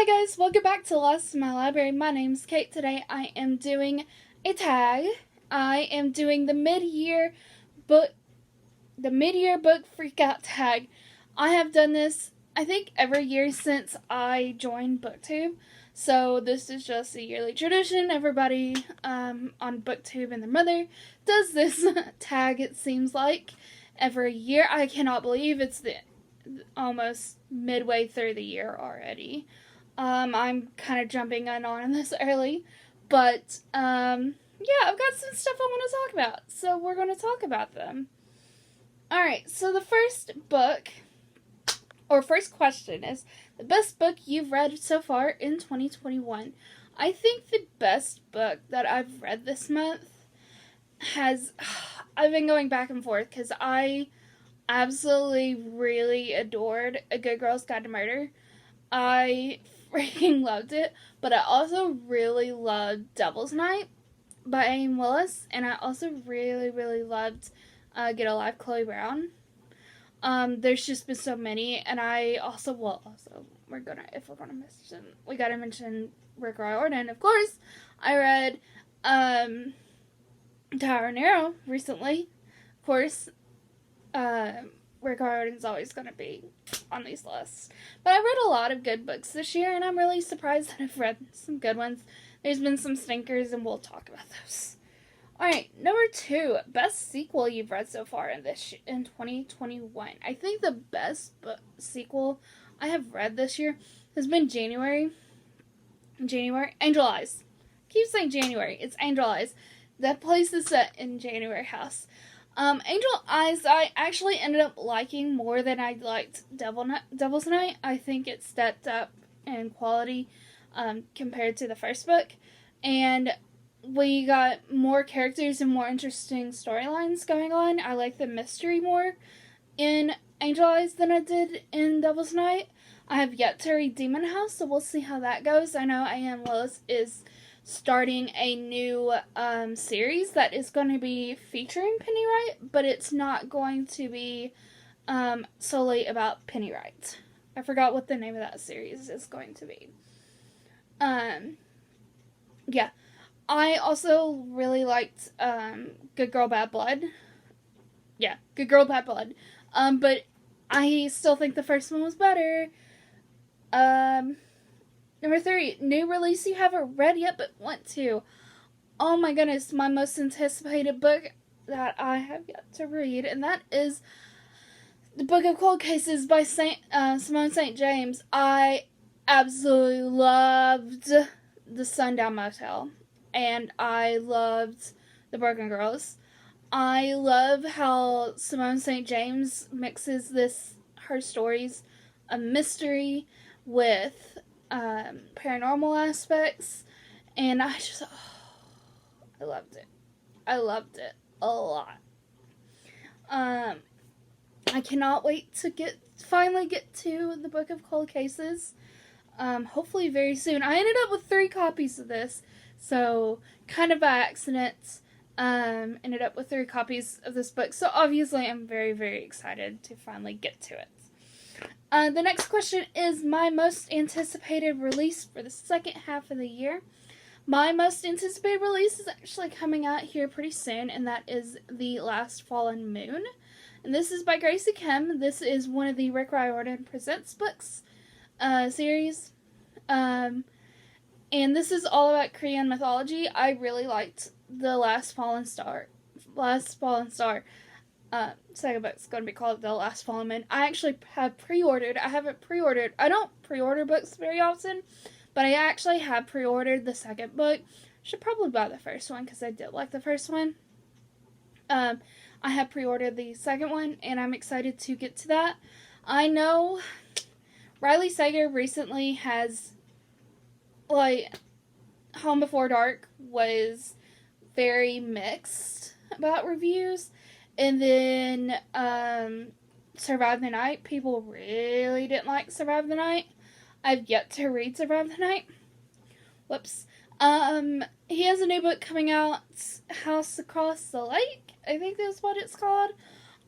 Hi guys, welcome back to Lost in My Library. My name's Kate. Today I am doing a tag. I am doing the mid-year book Freakout tag. I have done this, I think, every year since I joined BookTube. So this is just a yearly tradition. Everybody on BookTube and their mother does this tag, it seems like, every year. I cannot believe it's the almost midway through the year already. I'm kind of jumping on this early, but yeah, I've got some stuff I want to talk about, so we're going to talk about them. Alright, so the first question is, the best book you've read so far in 2021. I think the best book that I've read this month I've been going back and forth because I absolutely really adored A Good Girl's Guide to Murder. I freaking loved it, but I also really loved Devil's Night by Aim Willis, and I also really loved Get a Life, Chloe Brown. There's just been so many, and we gotta mention Rick Riordan, of course. I read Tower and Arrow recently. Of course, Rick Riordan's always going to be on these lists. But I read a lot of good books this year, and I'm really surprised that I've read some good ones. There's been some stinkers, and we'll talk about those. Alright, number 2, best sequel you've read so far in 2021. I think the best sequel I have read this year has been Angel Eyes. I keep saying January. It's Angel Eyes. That place is set in January House. Angel Eyes, I actually ended up liking more than I liked Devil's Night. I think it stepped up in quality compared to the first book. And we got more characters and more interesting storylines going on. I like the mystery more in Angel Eyes than I did in Devil's Night. I have yet to read Demon House, so we'll see how that goes. I know A.M. Willis is starting a new series that is going to be featuring Pennywright, but it's not going to be solely about Pennywright. I forgot what the name of that series is going to be. Yeah. I also really liked Good Girl, Bad Blood. Yeah, Good Girl, Bad Blood. But I still think the first one was better. Number 3, new release you haven't read yet but want to. Oh my goodness, my most anticipated book that I have yet to read, and that is The Book of Cold Cases by Simone St. James. I absolutely loved The Sundown Motel, and I loved The Broken Girls. I love how Simone St. James mixes her stories of mystery with paranormal aspects, and I loved it. I loved it a lot. I cannot wait to finally get to the Book of Cold Cases. Hopefully very soon. I ended up with 3 copies of this, so kind of by accident, ended up with 3 copies of this book. So obviously I'm very excited to finally get to it. The next question is my most anticipated release for the second half of the year. My most anticipated release is actually coming out here pretty soon, and that is The Last Fallen Moon. And this is by Gracie Kim. This is one of the Rick Riordan Presents books series. And this is all about Korean mythology. I really liked The Last Fallen Star. Second book's going to be called The Last Fallen Moon. I actually have pre-ordered. I don't pre-order books very often, but I actually have pre-ordered the second book. Should probably buy the first one because I did like the first one. I have pre-ordered the second one, and I'm excited to get to that. I know Riley Sager recently has, Home Before Dark was very mixed about reviews. And then, Survive the Night. People really didn't like Survive the Night. I've yet to read Survive the Night. Whoops. He has a new book coming out, House Across the Lake. I think that's what it's called.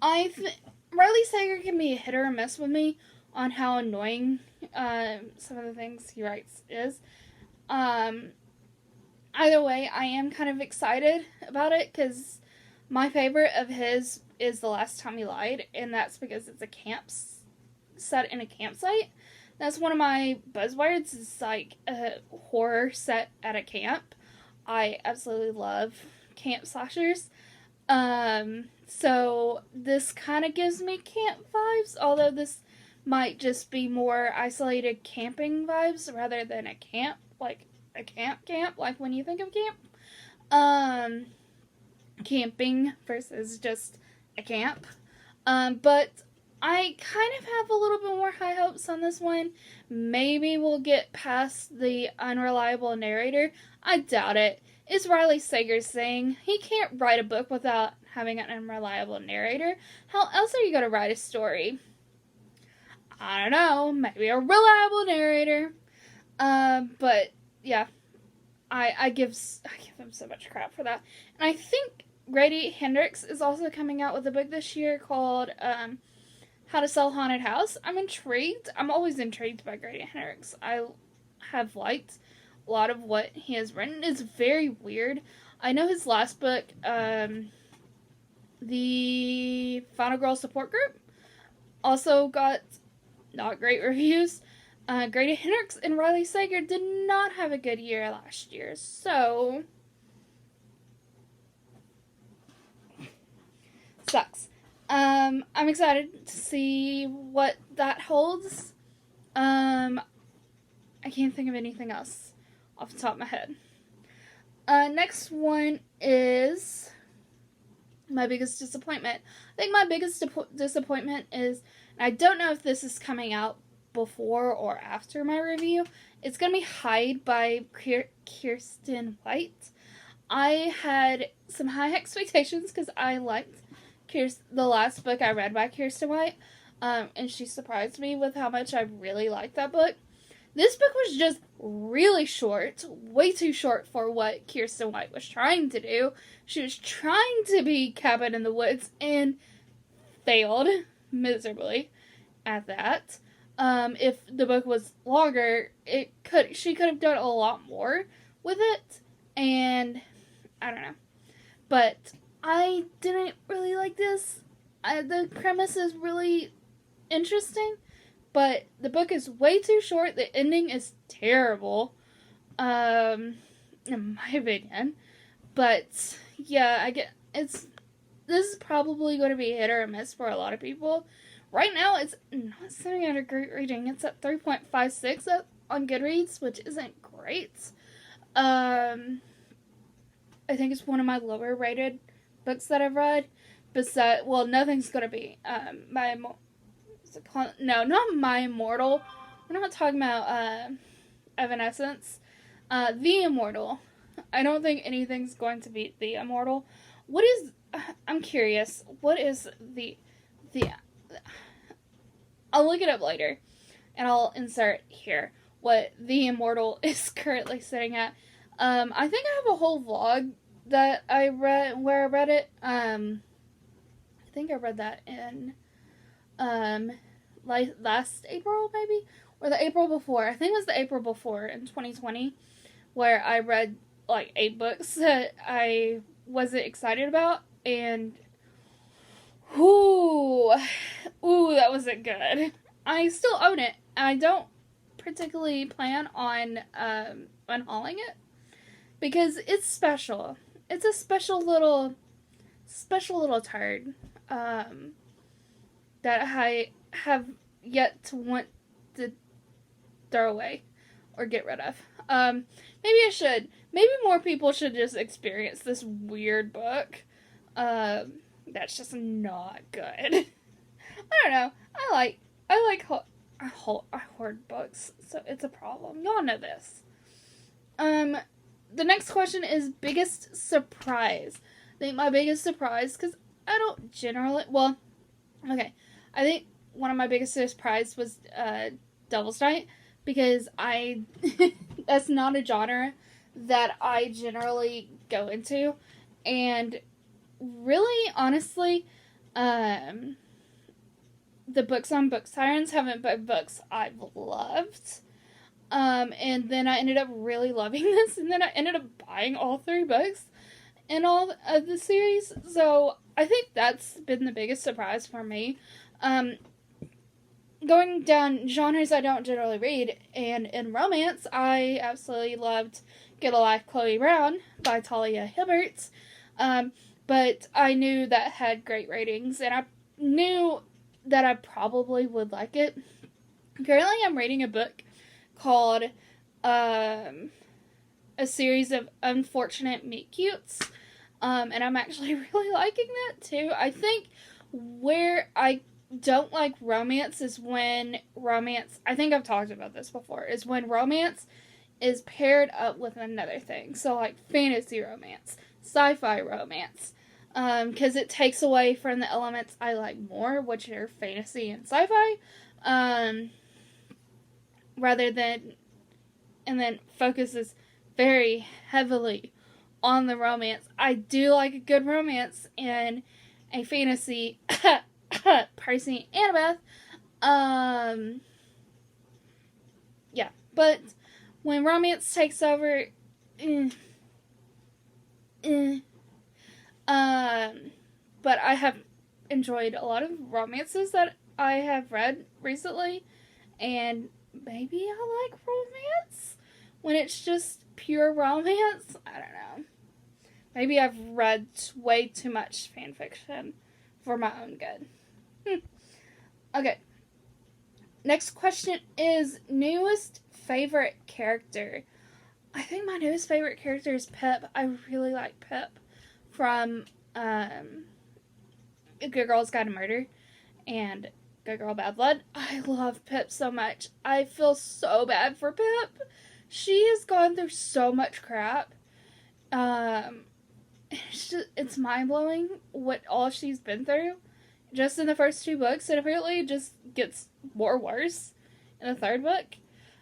Riley Sager can be a hit or a miss with me. on how annoying some of the things he writes is. Um, Either way, I am kind of excited about it because my favorite of his is The Last Time He Lied, and that's because it's a camp set in a campsite. That's one of my buzzwords. It's like a horror set at a camp. I absolutely love camp slashers. So this kind of gives me camp vibes, although this might just be more isolated camping vibes rather than a camp, like a camp, like when you think of camp. Camping versus just a camp. But I kind of have a little bit more high hopes on this one. Maybe we'll get past the unreliable narrator. I doubt it. It's Riley Sager's thing. He can't write a book without having an unreliable narrator. How else are you going to write a story? I don't know. Maybe a reliable narrator. But yeah, I give him so much crap for that. And I think Grady Hendrix is also coming out with a book this year called How to Sell Haunted House. I'm intrigued. I'm always intrigued by Grady Hendrix. I have liked a lot of what he has written. It's very weird. I know his last book, The Final Girl Support Group, also got not great reviews. Grady Hendrix and Riley Sager did not have a good year last year, so sucks. I'm excited to see what that holds. I can't think of anything else off the top of my head. Next one is my biggest disappointment. I think my biggest disappointment is, and I don't know if this is coming out before or after my review, it's going to be Hyde by Kirsten White. I had some high expectations because I liked the last book I read by Kirsten White, and she surprised me with how much I really liked that book. This book was just really short, way too short for what Kirsten White was trying to do. She was trying to be Cabin in the Woods and failed miserably at that. If the book was longer, she could have done a lot more with it, and I don't know. But I didn't really like this. The premise is really interesting, but the book is way too short. The ending is terrible, in my opinion. But yeah, this is probably going to be a hit or a miss for a lot of people. Right now, it's not sitting at a great rating. It's at 3.56 on Goodreads, which isn't great. I think it's one of my lower rated books that I've read. Besides, well, nothing's gonna be not My Immortal. We're not talking about Evanescence. The Immortal. I don't think anything's going to beat The Immortal. What is? I'm curious. What is the? I'll look it up later, and I'll insert here what The Immortal is currently sitting at. I think I have a whole vlog that I read where I read it. I think I read that in last April, maybe, or the April before. I think it was the April before in 2020, where I read like 8 books that I wasn't excited about, and ooh, that wasn't good. I still own it. I don't particularly plan on unhauling it because it's special. It's a special little turd that I have yet to want to throw away or get rid of. Maybe I should. Maybe more people should just experience this weird book. That's just not good. I don't know. I like hoard books, so it's a problem. Y'all know this. The next question is biggest surprise. I think my biggest surprise, because I don't generally, well, okay, I think one of my biggest surprise was Devil's Night, because that's not a genre that I generally go into, and really, honestly, the books on Book Sirens haven't been books I've loved. And then I ended up really loving this, and then I ended up buying all 3 books in all of the series. So I think that's been the biggest surprise for me. Going down genres I don't generally read, and in romance, I absolutely loved Get a Life, Chloe Brown by Talia Hibbert. But I knew that had great ratings, and I knew that I probably would like it. Currently, I'm reading a book called a series of Unfortunate Meet Cutes, and I'm actually really liking that too. I think where I don't like romance is when romance, I think I've talked about this before, is when romance is paired up with another thing. So like fantasy romance, sci-fi romance, because it takes away from the elements I like more, which are fantasy and sci-fi, rather than, and then focuses very heavily on the romance. I do like a good romance and a fantasy. Percy and Annabeth. Yeah, but when romance takes over, but I have enjoyed a lot of romances that I have read recently, and maybe I like romance when it's just pure romance. I don't know. Maybe I've read way too much fan fiction for my own good. Okay. Next question is newest favorite character. I think my newest favorite character is Pip. I really like Pip from Good Girl's Guide to Murder and Good Girl Bad Blood. I love Pip so much. I feel so bad for Pip. She has gone through so much crap. It's mind-blowing what all she's been through just in the first 2 books, and apparently it just gets more worse in the 3rd book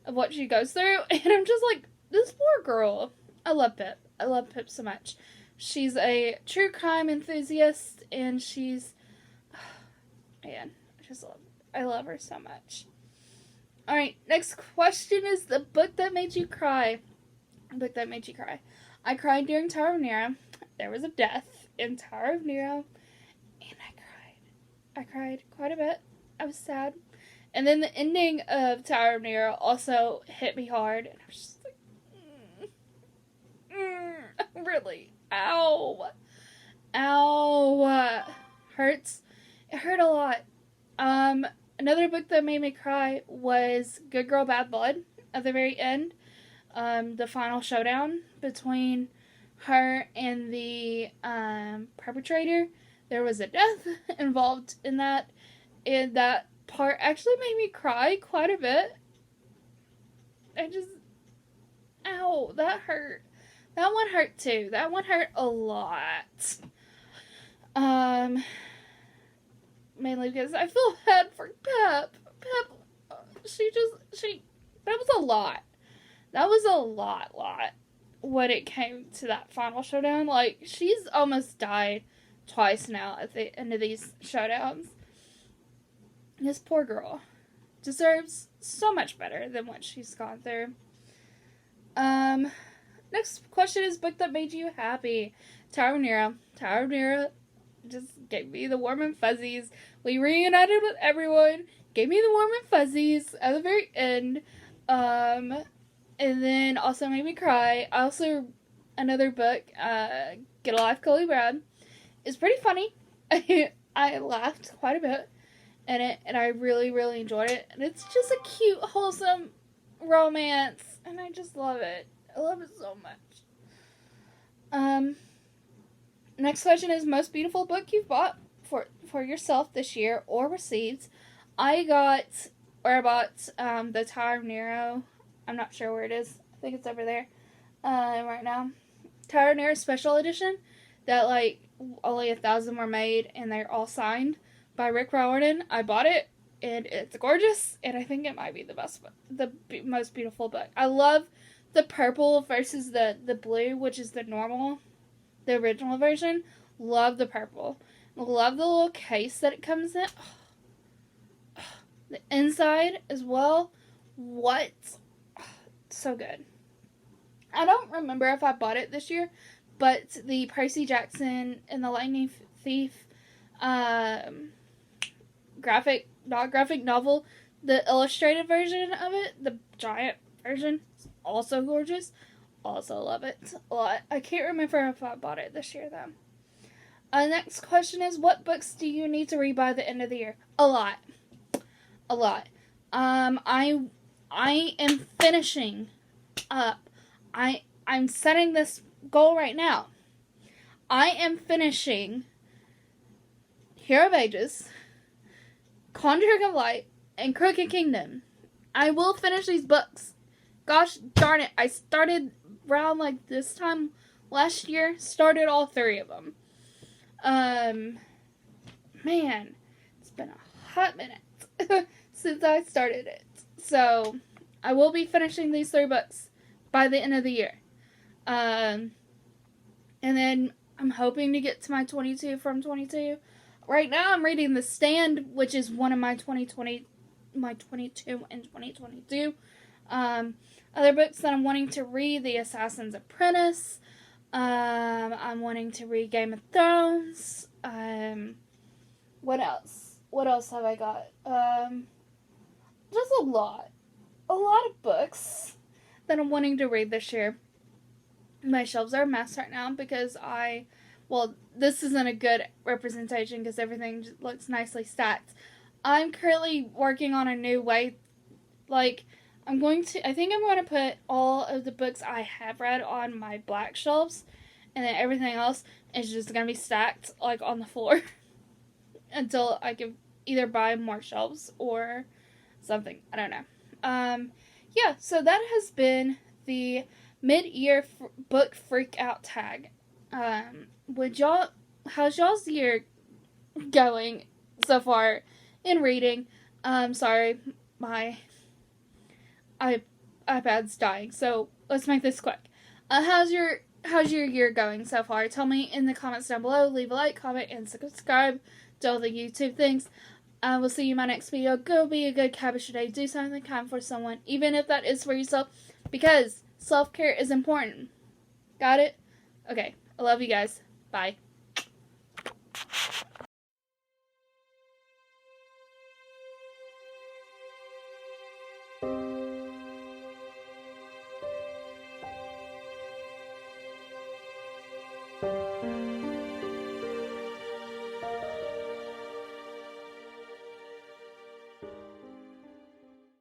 of what she goes through, and I'm just like, this poor girl. I love Pip. I love Pip so much. She's a true crime enthusiast, and she's, man, I love her so much. Alright, next question is the book that made you cry. Book that made you cry. I cried during Tower of Nero. There was a death in Tower of Nero, and I cried quite a bit. I was sad. And then the ending of Tower of Nero also hit me hard, and I was just like, really, ow, hurts. It hurt a lot. Another book that made me cry was Good Girl Bad Blood. At the very end, the final showdown between her and the perpetrator, there was a death involved in that, and that part actually made me cry quite a bit. Ow, that hurt. That one hurt too. That one hurt a lot. Mainly because I feel bad for Pep. That was a lot. That was a lot when it came to that final showdown. Like, she's almost died twice now at the end of these showdowns. This poor girl deserves so much better than what she's gone through. Next question is book that made you happy. Tower of Nero. Tower of Nero just gave me the warm and fuzzies. We reunited with everyone. Gave me the warm and fuzzies at the very end. And then also made me cry. Also, another book, Get a Life, Chloe Brown, is pretty funny. I laughed quite a bit in it, and I really, really enjoyed it. And it's just a cute, wholesome romance, and I just love it. I love it so much. Next question is most beautiful book you've bought for yourself this year or received. I bought the Tower of Nero. I'm not sure where it is. I think it's over there right now. Tower of Nero Special Edition that like only 1,000 were made and they're all signed by Rick Riordan. I bought it and it's gorgeous, and I think it might be the most beautiful book. I love the purple versus the blue, which is the original version. Love the purple. Love the little case that it comes in. Oh, The inside as well. What? So good. I don't remember if I bought it this year, but the Percy Jackson and the Lightning Thief not graphic novel, the illustrated version of it, the giant version, is also gorgeous. Also love it a lot. I can't remember if I bought it this year though. Next question is, what books do you need to read by the end of the year? A lot. I am finishing up. I'm setting this goal right now. I am finishing Hero of Ages, Conjuring of Light, and Crooked Kingdom. I will finish these books. Gosh darn it, I started around like this time last year, started all 3 of them. Man, it's been a hot minute since I started it. So, I will be finishing these 3 books by the end of the year. And then I'm hoping to get to my 22 from 22. Right now I'm reading The Stand, which is one of my 22 and 2022. Other books that I'm wanting to read, The Assassin's Apprentice. I'm wanting to read Game of Thrones. What else? What else have I got? Just a lot of books that I'm wanting to read this year. My shelves are a mess right now because this isn't a good representation because everything just looks nicely stacked. I'm currently working on a new way. I think I'm going to put all of the books I have read on my black shelves, and then everything else is just going to be stacked, on the floor until I can either buy more shelves or something. I don't know. Yeah, so that has been the mid-year book Freakout tag. How's y'all's year going so far in reading? Sorry, my iPad's dying, so let's make this quick. How's your year going so far? Tell me in the comments down below. Leave a like, comment, and subscribe to all the YouTube things. I will see you in my next video. Go be a good cabbage today. Do something kind for someone, even if that is for yourself, because self-care is important. Got it? Okay. I love you guys. Bye.